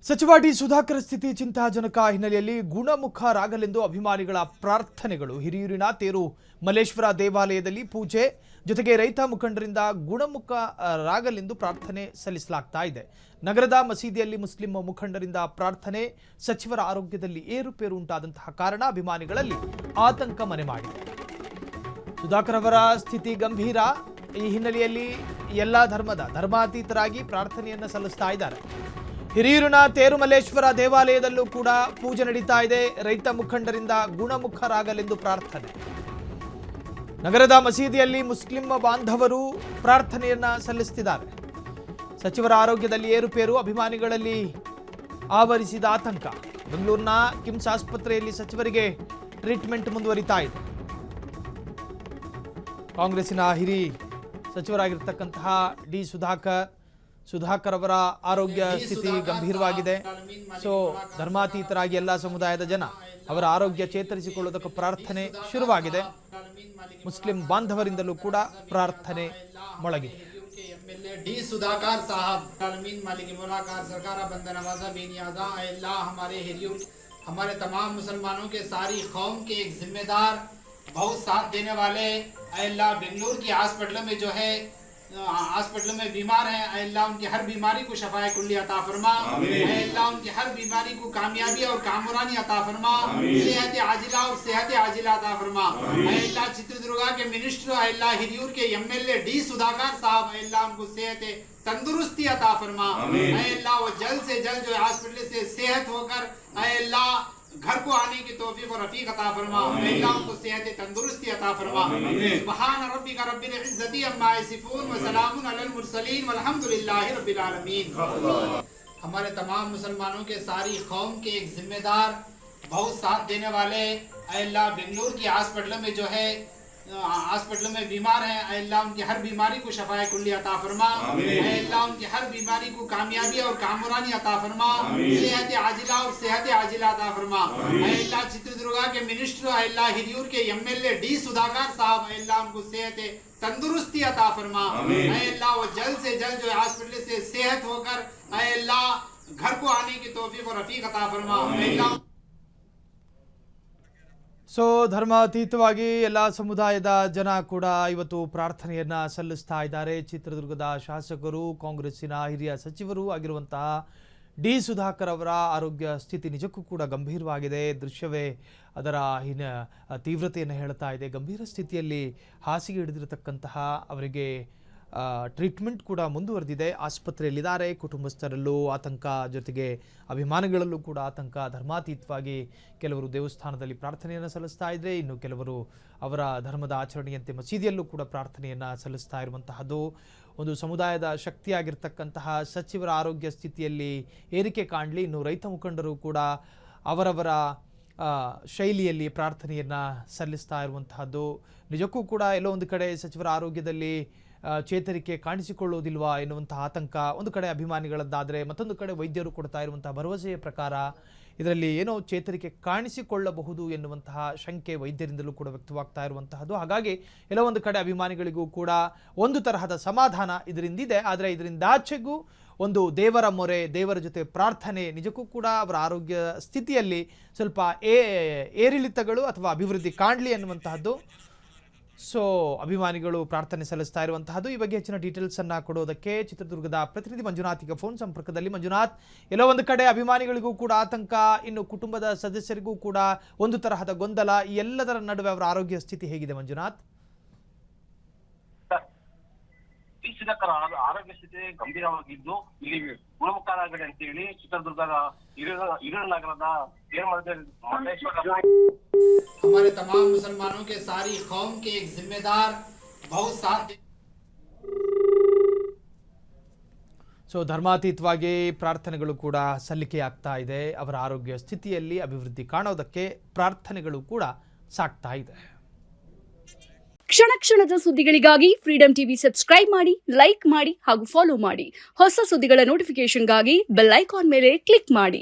ಸಚಿವ ಡಿ ಸುಧಾಕರ್ ಸ್ಥಿತಿ ಚಿಂತಾಜನಕ ಹಿನ್ನೆಲೆಯಲ್ಲಿ ಗುಣಮುಖರಾಗಲೆಂದು ಅಭಿಮಾನಿಗಳ ಪ್ರಾರ್ಥನೆಗಳು. ಹಿರಿಯೂರಿನ ತೇರು ಮಲ್ಲೇಶ್ವರ ದೇವಾಲಯದಲ್ಲಿ ಪೂಜೆ ಜೊತೆಗೆ ರೈತ ಮುಖಂಡರಿಂದ ಗುಣಮುಖರಾಗಲೆಂದು ಪ್ರಾರ್ಥನೆ ಸಲ್ಲಿಸಲಾಗ್ತಾ ಇದೆ. ನಗರದ ಮಸೀದಿಯಲ್ಲಿ ಮುಸ್ಲಿಂ ಮುಖಂಡರಿಂದ ಪ್ರಾರ್ಥನೆ. ಸಚಿವರ ಆರೋಗ್ಯದಲ್ಲಿ ಏರುಪೇರು ಉಂಟಾದಂತಹ ಕಾರಣ ಅಭಿಮಾನಿಗಳಲ್ಲಿ ಆತಂಕ ಮನೆ ಮಾಡಿದೆ. ಸುಧಾಕರ್ ಅವರ ಸ್ಥಿತಿ ಗಂಭೀರ. ಈ ಹಿನ್ನೆಲೆಯಲ್ಲಿ ಎಲ್ಲ ಧರ್ಮಾತೀತರಾಗಿ ಪ್ರಾರ್ಥನೆಯನ್ನು ಸಲ್ಲಿಸ್ತಾ ಇದ್ದಾರೆ. ಹಿರಿಯೂರಿನ ತೇರುಮಲ್ಲೇಶ್ವರ ದೇವಾಲಯದಲ್ಲೂ ಕೂಡ ಪೂಜೆ ನಡೀತಾ ಇದೆ. ರೈತ ಮುಖಂಡರಿಂದ ಗುಣಮುಖರಾಗಲೆಂದು ಪ್ರಾರ್ಥನೆ. ನಗರದ ಮಸೀದಿಯಲ್ಲಿ ಮುಸ್ಲಿಂ ಬಾಂಧವರು ಪ್ರಾರ್ಥನೆಯನ್ನ ಸಲ್ಲಿಸುತ್ತಿದ್ದಾರೆ. ಸಚಿವರ ಆರೋಗ್ಯದಲ್ಲಿ ಏರುಪೇರು, ಅಭಿಮಾನಿಗಳಲ್ಲಿ ಆವರಿಸಿದ ಆತಂಕ. ಬೆಂಗಳೂರಿನ ಕಿಮ್ಸ್ ಆಸ್ಪತ್ರೆಯಲ್ಲಿ ಸಚಿವರಿಗೆ ಟ್ರೀಟ್ಮೆಂಟ್ ಮುಂದುವರಿತಾ ಇದೆ. ಕಾಂಗ್ರೆಸ್ಸಿನ ಹಿರಿಯ ಸಚಿವರಾಗಿರ್ತಕ್ಕಂತಹ ಡಿ ಸುಧಾಕರ್ ಅವರ ಆರೋಗ್ಯ ಸ್ಥಿತಿ ಗಂಭೀರವಾಗಿದೆ. ಸೊ ಧರ್ಮಾತೀತರಾಗಿ ಎಲ್ಲ ಸಮುದಾಯದ ಜನ ಅವರ ಆರೋಗ್ಯ ಚೇತರಿಸಿಕೊಳ್ಳುವುದಕ್ಕೆ ಪ್ರಾರ್ಥನೆ ಶುರುವಾಗಿದೆ. ಮುಸ್ಲಿಂ ಬಾಂಧವರಿಂದಲೂ ಕೂಡ ಪ್ರಾರ್ಥನೆ ಮೊಳಗಿದೆ. डी सुधाकर साहब कालमीन मालिक मुलाकात सरकार बंद नवाजा बेनियाजा अल्लाह हमारे हिरियों हमारे तमाम मुसलमानों के सारी कौम के एक जिम्मेदार बहुत साथ देने वाले अल्लाह बेंगलुरु की हॉस्पिटल में जो है हॉस्पिटल में बीमार हैं अल्लाह उनकी हर बीमारी को शफाए कुल्ली अता फरमा। अल्लाह उनकी हर बीमारी को कामयाबी और कामरानी अता फरमा। सेहत आजिला और सेहत आजिला अता फरमा। अल्लाह चित्रदुर्गा के मिनिस्टर अल्लाह हिरियूर के एमएलए डी सुधाकर साहब अल्लाह उनको सेहत तंदुरुस्ती अता फरमा। अल्लाह वो जल्द से जल्द जो हॉस्पिटल से सेहत होकर अल्लाह घर को आने की तौफीक और रफीक अता फरमा। अल्लाह को सेहत तंदुरुस्ती अता फरमा। सुभान रब्बिक रब्बिल इज्जति अम्मा यसिफून व सलामुन अलल मुरसलीन वल्हम्दुलिल्लाहि रब्बिल आलमीन। हमारे तमाम मुसलमानों के सारी कौम के एक जिम्मेदार बहुत साथ देने वाले अल्लाह बेंगलुरु की हॉस्पिटल में जो है हॉस्पिटल में बीमार हैं अल्लाह उनकी हर बीमारी को शफाए कुल्ली अता फरमा। अल्लाह उनकी हर बीमारी को कामयाबी और कामरानी अता फरमा। सेहत आजिला और सेहत आजिला अता फरमा। अल्लाह चित्रदुर्गा के मिनिस्टर अल्लाह हिरियूर के एमएलए डी सुधाकर साहब अल्लाह उनको सेहत तंदुरुस्ती अता फरमा। अल्लाह वो जल्द से जल्द जो हॉस्पिटल से सेहत होकर अल्लाह घर को आने की तौफीक और रफीक अता फरमा। अल्लाह ಸೊ ಧರ್ಮಾತೀತವಾಗಿ ಎಲ್ಲ ಸಮುದಾಯದ ಜನ ಕೂಡ ಇವತ್ತು ಪ್ರಾರ್ಥನೆಯನ್ನ ಸಲ್ಲಿಸ್ತಾ ಇದ್ದಾರೆ. ಚಿತ್ರದುರ್ಗದ ಶಾಸಕರು, ಕಾಂಗ್ರೆಸ್ಸಿನ ಹಿರಿಯ ಸಚಿವರು ಆಗಿರುವಂತಹ ಡಿ ಸುಧಾಕರ್ ಅವರ ಆರೋಗ್ಯ ಸ್ಥಿತಿ ನಿಜಕ್ಕೂ ಕೂಡ ಗಂಭೀರವಾಗಿದೆ. ದೃಶ್ಯವೇ ಅದರ ತೀವ್ರತೆಯನ್ನು ಹೇಳ್ತಾ ಇದೆ. ಗಂಭೀರ ಸ್ಥಿತಿಯಲ್ಲಿ ಹಾಸಿಗೆ ಹಿಡಿದಿರತಕ್ಕಂತಹ ಅವರಿಗೆ ಟ್ರೀಟ್ಮೆಂಟ್ ಕೂಡ ಮುಂದುವರೆದಿದೆ. ಆಸ್ಪತ್ರೆಯಲ್ಲಿದ್ದಾರೆ. ಕುಟುಂಬಸ್ಥರಲ್ಲೂ ಆತಂಕ, ಜೊತೆಗೆ ಅಭಿಮಾನಿಗಳಲ್ಲೂ ಕೂಡ ಆತಂಕ. ಧರ್ಮಾತೀತವಾಗಿ ಕೆಲವರು ದೇವಸ್ಥಾನದಲ್ಲಿ ಪ್ರಾರ್ಥನೆಯನ್ನು ಸಲ್ಲಿಸ್ತಾ ಇದ್ದರೆ, ಇನ್ನು ಕೆಲವರು ಅವರ ಧರ್ಮದ ಆಚರಣೆಯಂತೆ ಮಸೀದಿಯಲ್ಲೂ ಕೂಡ ಪ್ರಾರ್ಥನೆಯನ್ನು ಸಲ್ಲಿಸ್ತಾ ಇರುವಂತಹದ್ದು. ಒಂದು ಸಮುದಾಯದ ಶಕ್ತಿಯಾಗಿರ್ತಕ್ಕಂತಹ ಸಚಿವರ ಆರೋಗ್ಯ ಸ್ಥಿತಿಯಲ್ಲಿ ಏರಿಕೆ ಕಾಣಲಿ. ಇನ್ನು ರೈತ ಮುಖಂಡರು ಕೂಡ ಅವರವರ ಶೈಲಿಯಲ್ಲಿ ಪ್ರಾರ್ಥನೆಯನ್ನು ಸಲ್ಲಿಸ್ತಾ ಇರುವಂತಹದ್ದು. ನಿಜಕ್ಕೂ ಕೂಡ ಎಲ್ಲೋ ಒಂದು ಕಡೆ ಸಚಿವರ ಆರೋಗ್ಯದಲ್ಲಿ ಚೇತರಿಕೆ ಕಾಣಿಸಿಕೊಳ್ಳುವುದಿಲ್ವಾ ಎನ್ನುವಂತಹ ಆತಂಕ ಒಂದು ಕಡೆ ಅಭಿಮಾನಿಗಳದ್ದಾದರೆ, ಮತ್ತೊಂದು ಕಡೆ ವೈದ್ಯರು ಕೊಡ್ತಾ ಇರುವಂತಹ ಭರವಸೆಯ ಪ್ರಕಾರ ಇದರಲ್ಲಿ ಏನೋ ಚೇತರಿಕೆ ಕಾಣಿಸಿಕೊಳ್ಳಬಹುದು ಎನ್ನುವಂತಹ ಶಂಕೆ ವೈದ್ಯರಿಂದಲೂ ಕೂಡ ವ್ಯಕ್ತವಾಗ್ತಾ ಇರುವಂತಹದ್ದು. ಹಾಗಾಗಿ ಎಲ್ಲೋ ಒಂದು ಕಡೆ ಅಭಿಮಾನಿಗಳಿಗೂ ಕೂಡ ಒಂದು ತರಹದ ಸಮಾಧಾನ ಇದರಿಂದಿದೆ. ಆದರೆ ಇದರಿಂದಾಚೆಗೂ ಒಂದು ದೇವರ ಮೊರೆ, ದೇವರ ಜೊತೆ ಪ್ರಾರ್ಥನೆ, ನಿಜಕ್ಕೂ ಕೂಡ ಅವರ ಆರೋಗ್ಯ ಸ್ಥಿತಿಯಲ್ಲಿ ಸ್ವಲ್ಪ ಏರಿಳಿತಗಳು ಅಥವಾ ಅಭಿವೃದ್ಧಿ ಕಾಣಲಿ ಎನ್ನುವಂತಹದ್ದು. ಸೊ ಅಭಿಮಾನಿಗಳು ಪ್ರಾರ್ಥನೆ ಸಲ್ಲಿಸ್ತಾ ಇರುವಂತಹದ್ದು. ಈ ಬಗ್ಗೆ ಹೆಚ್ಚಿನ ಡೀಟೇಲ್ಸ್ ಅನ್ನ ಕೊಡೋದಕ್ಕೆ ಚಿತ್ರದುರ್ಗದ ಪ್ರತಿನಿಧಿ ಮಂಜುನಾಥ್ ಈಗ ಫೋನ್ ಸಂಪರ್ಕದಲ್ಲಿ. ಮಂಜುನಾಥ್, ಎಲ್ಲೋ ಒಂದು ಕಡೆ ಅಭಿಮಾನಿಗಳಿಗೂ ಕೂಡ ಆತಂಕ, ಇನ್ನು ಕುಟುಂಬದ ಸದಸ್ಯರಿಗೂ ಕೂಡ ಒಂದು ತರಹದ ಗೊಂದಲ, ಈ ಎಲ್ಲದರ ನಡುವೆ ಅವರ ಆರೋಗ್ಯ ಸ್ಥಿತಿ ಹೇಗಿದೆ ಮಂಜುನಾಥ್? ಆರೋಗ್ಯ ಸ್ಥಿತಿ ಗಂಭೀರವಾಗಿದ್ದು ಇಲ್ಲಿ ಗುಣಮುಖರಾಗಲಿ ಅಂತ ಹೇಳಿ ಚಿತ್ರದುರ್ಗದ ಹಿರಿಯೂರು ನಗರದ हमारे तमाम मुसलमानों के सारी कौम के एक जिम्मेदार बहुत साथ ಸೊ ಧರ್ಮಾತೀತವಾಗಿ ಪ್ರಾರ್ಥನೆಗಳು ಕೂಡ ಸಲ್ಲಿಕೆಯಾಗ್ತಾ ಇದೆ. ಅವರ ಆರೋಗ್ಯ ಸ್ಥಿತಿಯಲ್ಲಿ ಅಭಿವೃದ್ಧಿ ಕಾಣೋದಕ್ಕೆ ಪ್ರಾರ್ಥನೆಗಳು ಕೂಡ ಸಾಕ್ತಾ ಇದೆ. ಕ್ಷಣ ಕ್ಷಣದ ಸುದ್ದಿಗಳಿಗಾಗಿ ಫ್ರೀಡಂ ಟಿವಿ ಸಬ್ಸ್ಕ್ರೈಬ್ ಮಾಡಿ, ಲೈಕ್ ಮಾಡಿ ಹಾಗೂ ಫಾಲೋ ಮಾಡಿ. ಹೊಸ ಸುದ್ದಿಗಳ ನೋಟಿಫಿಕೇಶನ್ಗಾಗಿ ಬೆಲ್ ಐಕಾನ್ ಮೇಲೆ ಕ್ಲಿಕ್ ಮಾಡಿ.